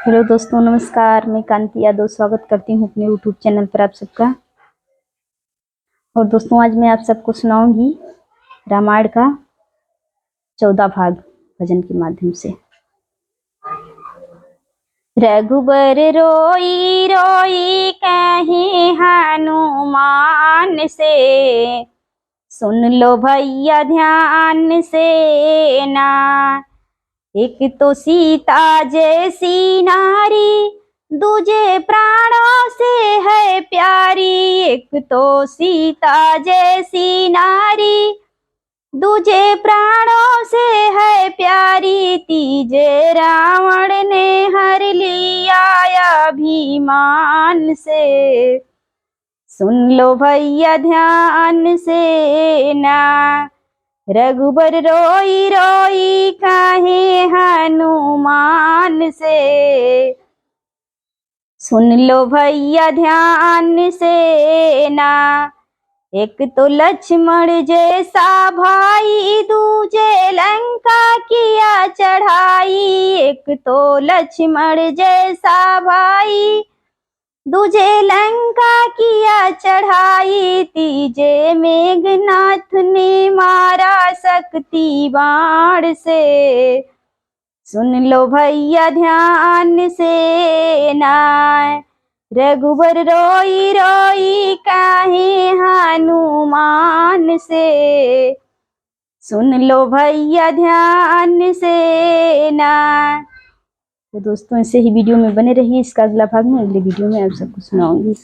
Hello दोस्तों, नमस्कार। मैं कांति यादव स्वागत करती हूँ अपने यूट्यूब चैनल पर आप सबका। और दोस्तों, आज मैं आप सबको सुनाऊंगी रामायण का 14 भाग भजन के माध्यम से। रघुबर रोई रोई कहे हनुमान से, सुन लो भैया ध्यान से ना। एक तो सीता जैसी नारी, दूजे प्राणों से है प्यारी। एक तो सीता जैसी नारी, दूजे प्राणों से है प्यारी। तीजे रावण ने हर लिया अभिमान से, सुन लो भैया ध्यान से ना। रघुबर रोई रोई काहे हनुमान से, सुन लो भैया ध्यान से ना। एक तो लक्ष्मण जैसा भाई, दूजे लंका किया चढ़ाई। एक तो लक्ष्मण जैसा भाई, दूजे लंका किया चढ़ाई। तीजे मेघनाथ ने मारा शक्ति बाण से, सुन लो भैया ध्यान से ना। रघुबर रोई रोई काहे हनुमान से, सुन लो भैया ध्यान से ना। तो दोस्तों, ऐसे ही वीडियो में बने रहिए। इसका अगला भाग में अगले वीडियो में आप सबको सुनाऊंगी।